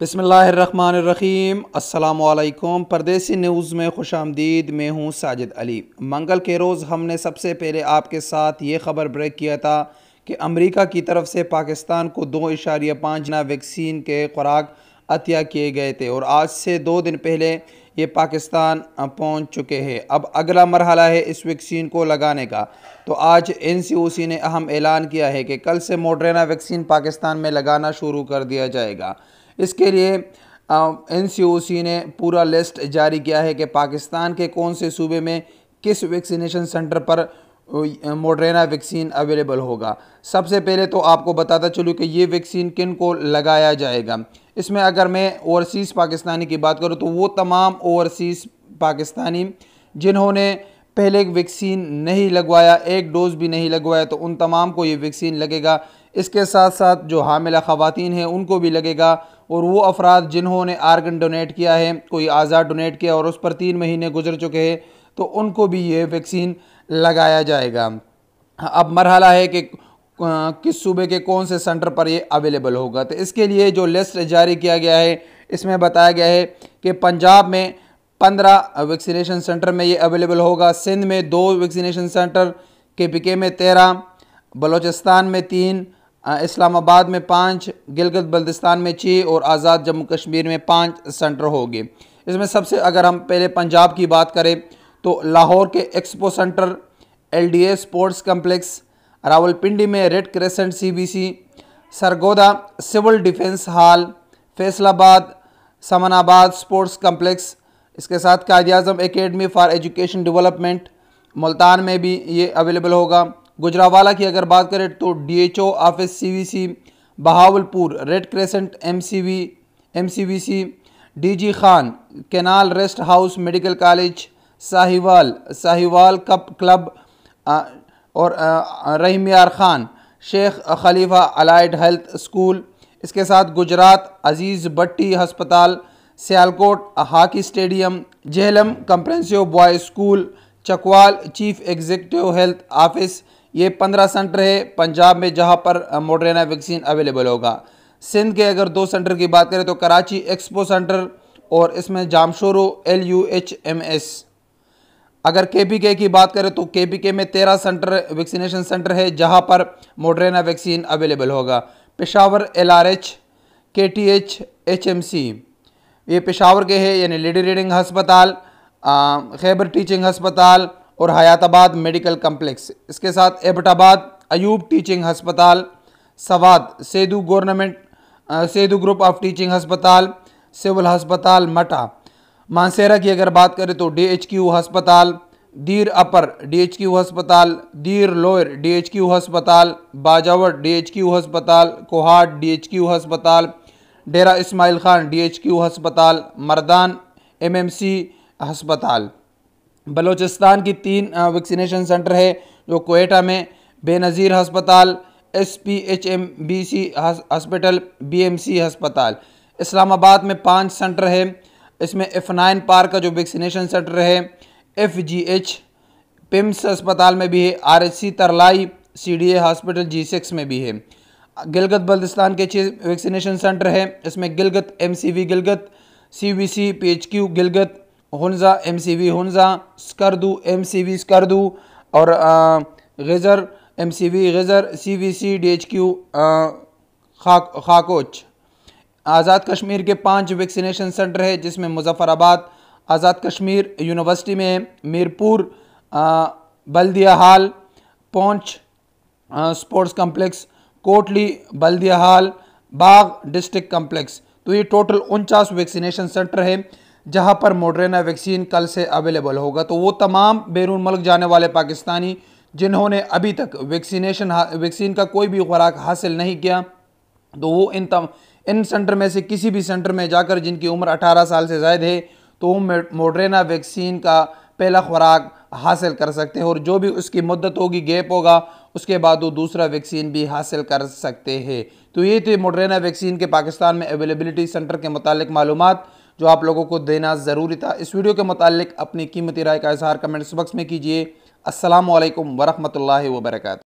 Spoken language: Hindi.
बिस्मिल्लाहिर्रहमानिर्रहीम। अस्सलामुअलैकुम। परदेसी न्यूज़ में खुशामदीद। मैं हूँ साजिद अली। मंगल के रोज़ हमने सबसे पहले आपके साथ ये ख़बर ब्रेक किया था कि अमेरिका की तरफ से पाकिस्तान को 2.5 वैक्सीन के खुराक अतिया किए गए थे और आज से 2 दिन पहले ये पाकिस्तान पहुंच चुके हैं। अब अगला मरहला है इस वैक्सीन को लगाने का। तो आज NCOC ने अहम ऐलान किया है कि कल से मॉडर्ना वैक्सीन पाकिस्तान में लगाना शुरू कर दिया जाएगा। इसके लिए NCOC ने पूरा लिस्ट जारी किया है कि पाकिस्तान के कौन से सूबे में किस वैक्सीनेशन सेंटर पर मॉडर्ना वैक्सीन अवेलेबल होगा। सबसे पहले तो आपको बताता चलूँ कि ये वैक्सीन किन को लगाया जाएगा। इसमें अगर मैं ओवरसीज़ पाकिस्तानी की बात करूँ तो वो तमाम ओवरसीज़ पाकिस्तानी जिन्होंने पहले वैक्सीन नहीं लगवाया, एक डोज़ भी नहीं लगवाया, तो उन तमाम को ये वैक्सीन लगेगा। इसके साथ साथ जो हामिला ख़वातीन हैं उनको भी लगेगा और वो अफराद जिन्होंने आर्गन डोनेट किया है, कोई आज़ाद डोनेट किया और उस पर 3 महीने गुजर चुके हैं, तो उनको भी ये वैक्सीन लगाया जाएगा। अब मरहला है कि किस सूबे के कौन से सेंटर पर ये अवेलेबल होगा। तो इसके लिए जो लिस्ट जारी किया गया है इसमें बताया गया है कि पंजाब में 15 वैक्सीनेशन सेंटर में ये अवेलेबल होगा, सिंध में 2 वैक्सीनेशन सेंटर, KPK में 13, बलूचिस्तान में 3, इस्लामाबाद में 5, गिलगित बल्तिस्तान में 6 और आज़ाद जम्मू कश्मीर में 5 सेंटर होंगे। इसमें सबसे अगर हम पहले पंजाब की बात करें तो लाहौर के expo center, LDA sports complex, Rawalpindi में red crescent CBC, Sargodha civil defence hall, Faisalabad Samanabad sports complex, इसके साथ Quaid-e-Azam academy for education development Multan में भी ये अवेलेबल होगा। गुजरावाला की अगर बात करें तो DHO office CVC, Bahawalpur red crescent MCVC, DG Khan canal rest house medical college, Sahiwal cup club और Rahim Yar Khan Sheikh Khalifa allied health school. इसके साथ गुजरात अजीज़ भट्टी अस्पताल, Sialkot hockey stadium, Jhelum comprehensive boys school, Chakwal chief executive health office. ये 15 सेंटर है पंजाब में जहां पर मॉडर्ना वैक्सीन अवेलेबल होगा। सिंध के अगर 2 सेंटर की बात करें तो कराची एक्सपो सेंटर और इसमें जामशोरो LUHMS। अगर KPK की बात करें तो KPK में 13 सेंटर वैक्सीनेशन सेंटर है जहां पर मॉडर्ना वैक्सीन अवेलेबल होगा। पेशावर LRH, KTH HMC ये पेशावर के हैं, यानी लेडी रीडिंग अस्पताल, खैबर टीचिंग अस्पताल और हयाताबाद मेडिकल कम्प्लेक्स। इसके साथ एबटाबाद अयूब टीचिंग अस्पताल, सवाद सेदू सेदू ग्रुप ऑफ टीचिंग अस्पताल, सिविल अस्पताल मटा। मानसेरा की अगर बात करें तो DHQ अस्पताल, दीर अपर DHQ अस्पताल, दीर लोअर DHQ अस्पताल, बाजावर DHQ अस्पताल, कोहाट DHQ अस्पताल, डेरा इस्माइल खान DHQ अस्पताल, मर्दान MMC अस्पताल। बलूचिस्तान की 3 वैक्सीनेशन सेंटर है जो कोयटा में बेनज़ीर अस्पताल, SPHMBC हॉस्पिटल, BMC अस्पताल। इस्लामाबाद में 5 सेंटर है, इसमें F9 पार्क का जो वैक्सीनेशन सेंटर है, FGH पिम्स अस्पताल में भी है, RHC तरलाई CDA हॉस्पिटल G6 में भी है। गिलगित बल्तिस्तान के 6 वैक्सीनेशन सेंटर है, इसमें Gilgit MCV Gilgit, CVC PHQ Gilgit, हुन्जा MCV हुन्जा, Skardu MCV Skardu और Ghizer MCV Ghizer, CVC DHQ खाकोच। Azad Kashmir के 5 वैक्सीनेशन सेंटर है जिसमें मुजफ्फराबाद आज़ाद कश्मीर यूनिवर्सिटी में, मीरपुर बल्दिया हाल, पौंछ स्पोर्ट्स कम्प्लेक्स, कोटली बल्दिया हाल, बाग डिस्ट्रिक्ट कम्प्लेक्स। तो ये टोटल 49 वैक्सीनेशन सेंटर है जहां पर मॉडर्ना वैक्सीन कल से अवेलेबल होगा। तो वो तमाम बैरून मुल्क जाने वाले पाकिस्तानी जिन्होंने अभी तक वैक्सीन का कोई भी खुराक हासिल नहीं किया, तो वो इन सेंटर में से किसी भी सेंटर में जाकर जिनकी उम्र 18 साल से ज़ायद है तो वो मॉडर्ना वैक्सीन का पहला खुराक हासिल कर सकते हैं और जो भी उसकी मुद्दत होगी, गैप होगा, उसके बाद वो दूसरा वैक्सीन भी हासिल कर सकते हैं। तो ये थे मॉडर्ना वैक्सीन के पाकिस्तान में अवेलेबिलिटी सेंटर के मुतालिक मालूमात जो आप लोगों को देना ज़रूरी था। इस वीडियो के मुतालिक अपनी कीमती राय का इज़हार कमेंट्स बॉक्स में कीजिए। अस्सलामु अलैकुम वरहमतुल्लाहि वबरकातुहू।